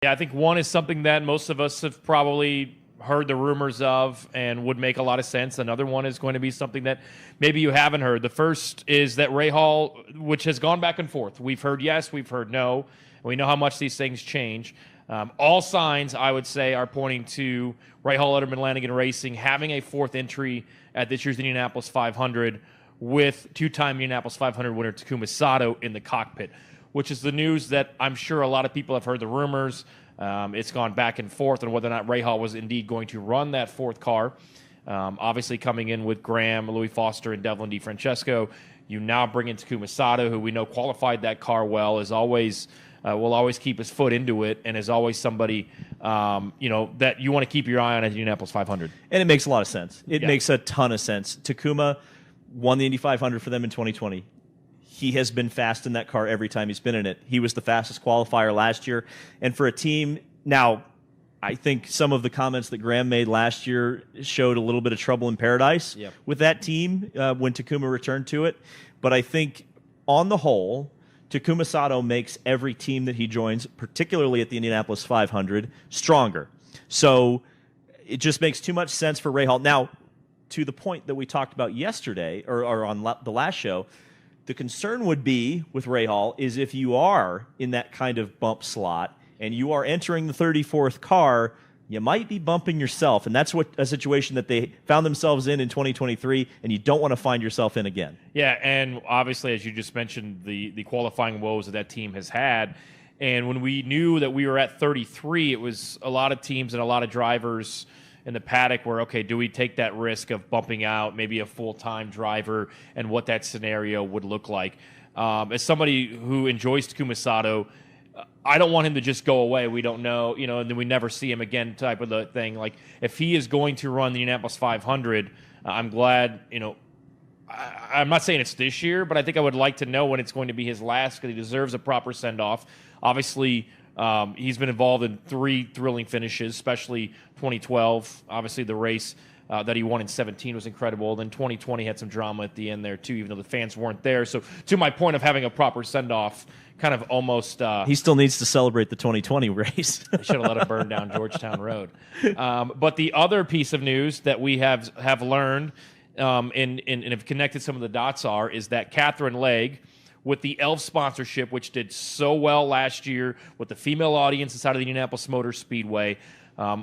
Yeah, I think one is something that most of us have probably heard the rumors of and would make a lot of sense. Another one is going to be something that maybe you haven't heard. The first is that Rahal, which has gone back and forth. We've heard yes, we've heard no. And we know how much these things change. All signs, I would say, are pointing to Rahal Racing having a fourth entry at this year's Indianapolis 500 with two-time Indianapolis 500 winner Takuma Sato in the cockpit, which is the news that I'm sure a lot of people have heard the rumors. It's gone back and forth on whether or not Rahal was indeed going to run that fourth car. Obviously coming in with Graham, Louis Foster, and Devlin DeFrancesco. You now bring in Takuma Sato, who we know qualified that car well, is always will always keep his foot into it, and is always somebody that you want to keep your eye on at the Indianapolis 500. And it makes a lot of sense. It makes a ton of sense. Takuma won the Indy 500 for them in 2020. He has been fast in that car every time he's been in it. He was the fastest qualifier last year. And for a team, now, I think some of the comments that Graham made last year showed a little bit of trouble in paradise with that team when Takuma returned to it. But I think on the whole, Takuma Sato makes every team that he joins, particularly at the Indianapolis 500, stronger. So it just makes too much sense for Rahal. Now, to the point that we talked about yesterday, or on the last show, the concern would be with Rahal is if you are in that kind of bump slot and you are entering the 34th car, you might be bumping yourself. And that's what a situation that they found themselves in 2023, and you don't want to find yourself in again. Yeah, and obviously, as you just mentioned, the qualifying woes that team has had. And when we knew that we were at 33, it was a lot of teams and a lot of drivers in the paddock were, okay, do we take that risk of bumping out maybe a full-time driver and what that scenario would look like? As somebody who enjoys Takuma Sato, I don't want him to just go away. We don't know, and then we never see him again type of the thing. Like, if he is going to run the Indianapolis 500, I'm glad, I'm not saying it's this year, but I think I would like to know when it's going to be his last, because he deserves a proper send-off. Obviously, he's been involved in 3 thrilling finishes, especially 2012. Obviously, the race that he won in 17 was incredible. Then 2020 had some drama at the end there, too, even though the fans weren't there. So to my point of having a proper send-off, kind of almost... he still needs to celebrate the 2020 race. They should have let him burn down Georgetown Road. But the other piece of news that we have learned and have connected some of the dots is that Katherine Legge, with the ELF sponsorship, which did so well last year with the female audience inside of the Indianapolis Motor Speedway,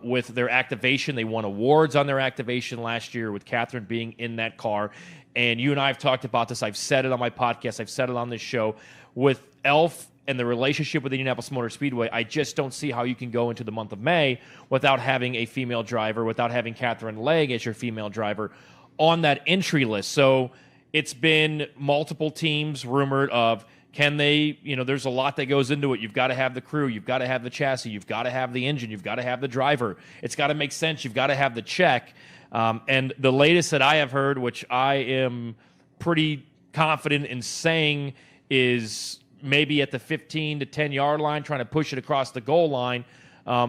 with their activation. They won awards on their activation last year with Katherine being in that car. And you and I have talked about this. I've said it on my podcast. I've said it on this show. With ELF and the relationship with the Indianapolis Motor Speedway, I just don't see how you can go into the month of May without having a female driver, without having Katherine Legge as your female driver on that entry list. So it's been multiple teams rumored of, can they, there's a lot that goes into it. You've got to have the crew. You've got to have the chassis. You've got to have the engine. You've got to have the driver. It's got to make sense. You've got to have the check. And the latest that I have heard, which I am pretty confident in saying, is maybe at the 15 to 10-yard line, trying to push it across the goal line.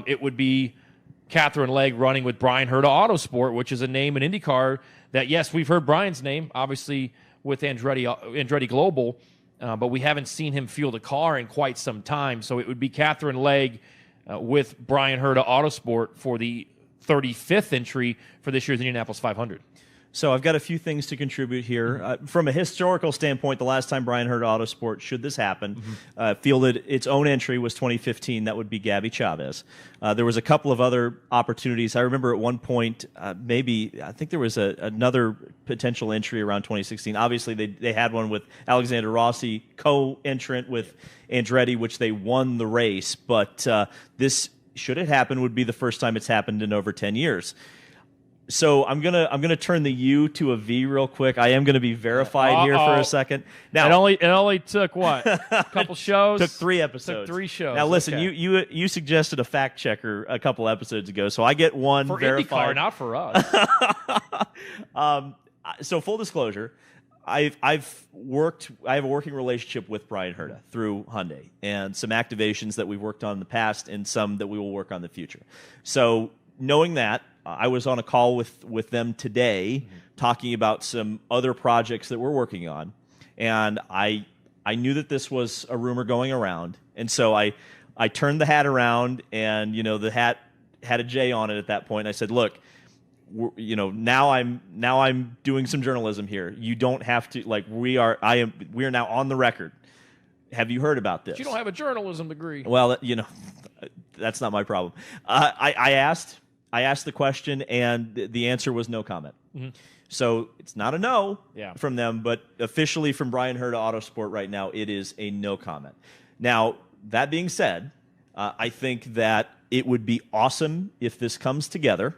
It would be Katherine Legge running with Brian Herta Autosport, which is a name in IndyCar that, yes, we've heard Brian's name, obviously with Andretti Global, but we haven't seen him field a car in quite some time. So it would be Katherine Legge with Brian Herta Autosport for the 35th entry for this year's Indianapolis 500. So I've got a few things to contribute here. From a historical standpoint, the last time Brian Herta Autosport, should this happen, fielded its own entry was 2015. That would be Gabby Chavez. There was a couple of other opportunities. I remember at one point, I think there was another potential entry around 2016. Obviously, they had one with Alexander Rossi, co-entrant with Andretti, which they won the race. But this, should it happen, would be the first time it's happened in over 10 years. So I'm gonna turn the U to a V real quick. I am gonna be verified here for a second. Now it only took what, a couple shows? Took 3 episodes. Took 3 shows. Now listen, okay. you suggested a fact checker a couple episodes ago, so I get one for verified. IndyCar, not for us. So full disclosure, I have a working relationship with Brian Herta through Hyundai, and some activations that we've worked on in the past, and some that we will work on in the future. So knowing that, I was on a call with them today talking about some other projects that we're working on, and I knew that this was a rumor going around, and so I I turned the hat around, and the hat had a J on it at that point. And I said, "Look, now I'm doing some journalism here. You don't have to we are now on the record. Have you heard about this? But you don't have a journalism degree." Well, that's not my problem. I asked the question, and the answer was no comment. Mm-hmm. So it's not a no Yeah. from them, but officially from Brian Herta Autosport right now, it is a no comment. Now, that being said, I think that it would be awesome if this comes together.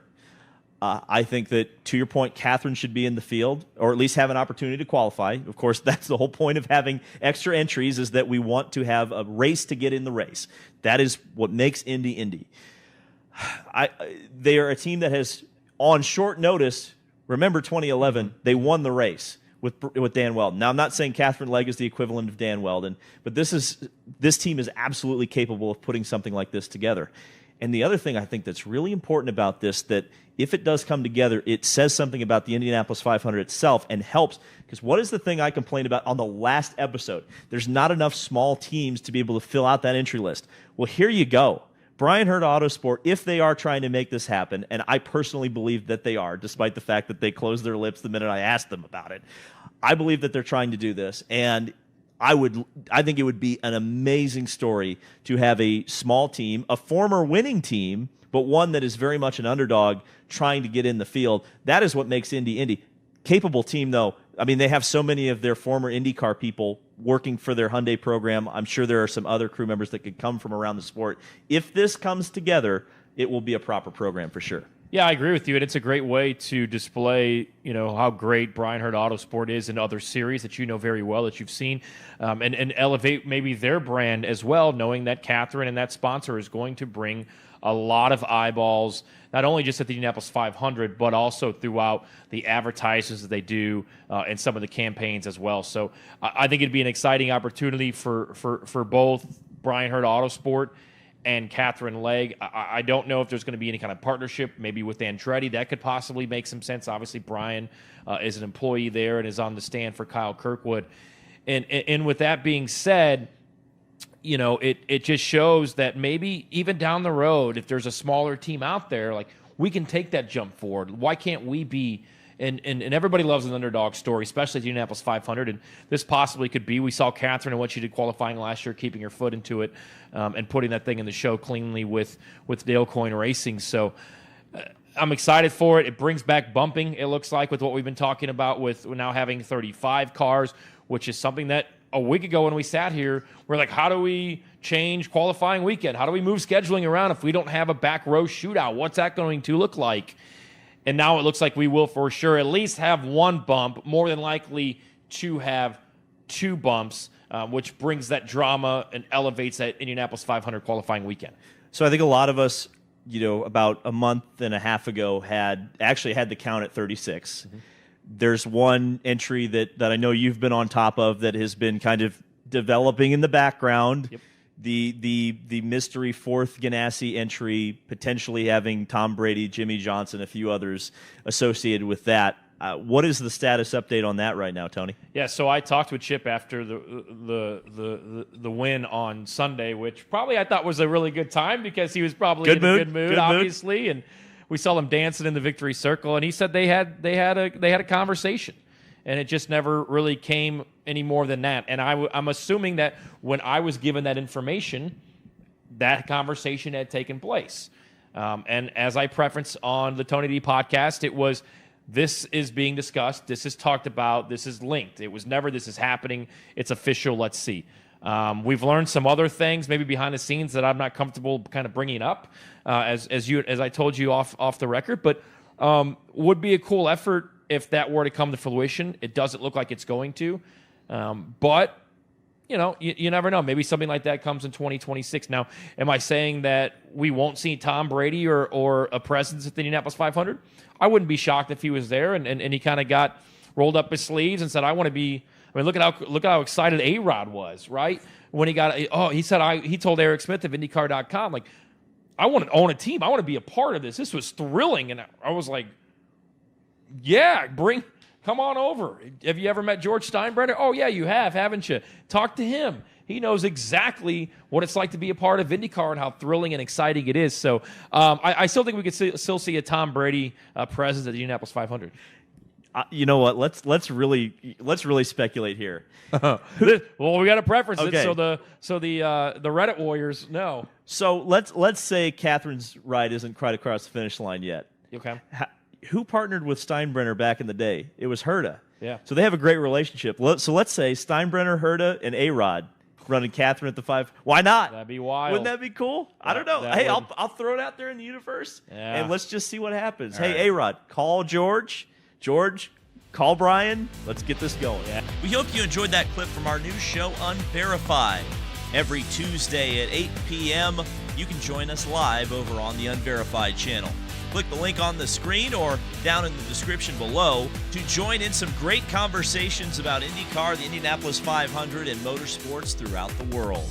I think that, to your point, Katherine should be in the field, or at least have an opportunity to qualify. Of course, that's the whole point of having extra entries, is that we want to have a race to get in the race. That is what makes Indy Indy. They are a team that has, on short notice, remember 2011, they won the race with Dan Weldon. Now, I'm not saying Katherine Legge is the equivalent of Dan Weldon, but this team is absolutely capable of putting something like this together. And the other thing I think that's really important about this, that if it does come together, it says something about the Indianapolis 500 itself and helps. Because what is the thing I complained about on the last episode? There's not enough small teams to be able to fill out that entry list. Well, here you go. Brian Herta Autosport, if they are trying to make this happen, and I personally believe that they are, despite the fact that they closed their lips the minute I asked them about it, I believe that they're trying to do this. And I think it would be an amazing story to have a small team, a former winning team, but one that is very much an underdog trying to get in the field. That is what makes Indy Indy. Capable team, though. I mean, they have so many of their former IndyCar people working for their Hyundai program. I'm sure there are some other crew members that could come from around the sport. If this comes together, it will be a proper program for sure. Yeah, I agree with you, and it's a great way to display, how great Brian Herta Autosport is in other series that you know very well, that you've seen, and elevate maybe their brand as well, knowing that Katherine and that sponsor is going to bring a lot of eyeballs, not only just at the Indianapolis 500, but also throughout the advertisements that they do and some of the campaigns as well. So I think it'd be an exciting opportunity for both Brian Herta Autosport and Katherine Legge. I don't know if there's going to be any kind of partnership, maybe with Andretti. That could possibly make some sense. Obviously, Brian is an employee there and is on the stand for Kyle Kirkwood. And with that being said, it just shows that maybe even down the road, if there's a smaller team out there, we can take that jump forward. Why can't we be? And everybody loves an underdog story, especially at the Indianapolis 500. And this possibly could be. We saw Katherine and what she did qualifying last year, keeping her foot into it and putting that thing in the show cleanly with Dale Coyne Racing. So I'm excited for it. It brings back bumping, it looks like, with what we've been talking about with now having 35 cars, which is something that a week ago when we sat here, we're like, how do we change qualifying weekend? How do we move scheduling around if we don't have a back row shootout? What's that going to look like? And now it looks like we will for sure at least have one bump, more than likely to have two bumps, which brings that drama and elevates that Indianapolis 500 qualifying weekend. So I think a lot of us, about a month and a half ago had the count at 36. Mm-hmm. There's one entry that I know you've been on top of that has been kind of developing in the background. Yep. The mystery fourth Ganassi entry, potentially having Tom Brady, Jimmy Johnson, a few others associated with that. What is the status update on that right now, Tony? Yeah, so I talked with Chip after the win on Sunday, which probably I thought was a really good time because he was probably in a good mood, obviously, and we saw him dancing in the victory circle. And he said they had a conversation, and it just never really came any more than that. And I'm assuming that when I was given that information, that conversation had taken place. And as I preferenced on the Tony D podcast, it was, this is being discussed, this is talked about, this is linked. It was never, this is happening, it's official, let's see. We've learned some other things, maybe behind the scenes, that I'm not comfortable kind of bringing up, as I told you off the record. But would be a cool effort if that were to come to fruition. It doesn't look like it's going to, but you never know. Maybe something like that comes in 2026. Now, am I saying that we won't see Tom Brady or a presence at the Indianapolis 500? I wouldn't be shocked if he was there and he kind of got rolled up his sleeves and said, "I want to be." I mean, look at how excited A-Rod was, right? When he he told Eric Smith of IndyCar.com, like, I want to own a team. I want to be a part of this. This was thrilling. And I was like, yeah, come on over. Have you ever met George Steinbrenner? Oh, yeah, you have, haven't you? Talk to him. He knows exactly what it's like to be a part of IndyCar and how thrilling and exciting it is. So I still think we could still see a Tom Brady presence at the Indianapolis 500. You know what? Let's really speculate here. Well, we got to preference Okay. it so the Reddit warriors know. So let's say Catherine's ride isn't quite across the finish line yet. Okay. Who partnered with Steinbrenner back in the day? It was Herta. Yeah. So they have a great relationship. So let's say Steinbrenner, Herta, and A-Rod running Katherine at the 5. Why not? That'd be wild. Wouldn't that be cool? I don't know. Hey, I'll throw it out there in the universe, Yeah. and let's just see what happens. All Hey, right. A-Rod, call George. George, call Brian. Let's get this going. Yeah. We hope you enjoyed that clip from our new show, Unverified. Every Tuesday at 8 p.m., you can join us live over on the Unverified channel. Click the link on the screen or down in the description below to join in some great conversations about IndyCar, the Indianapolis 500, and motorsports throughout the world.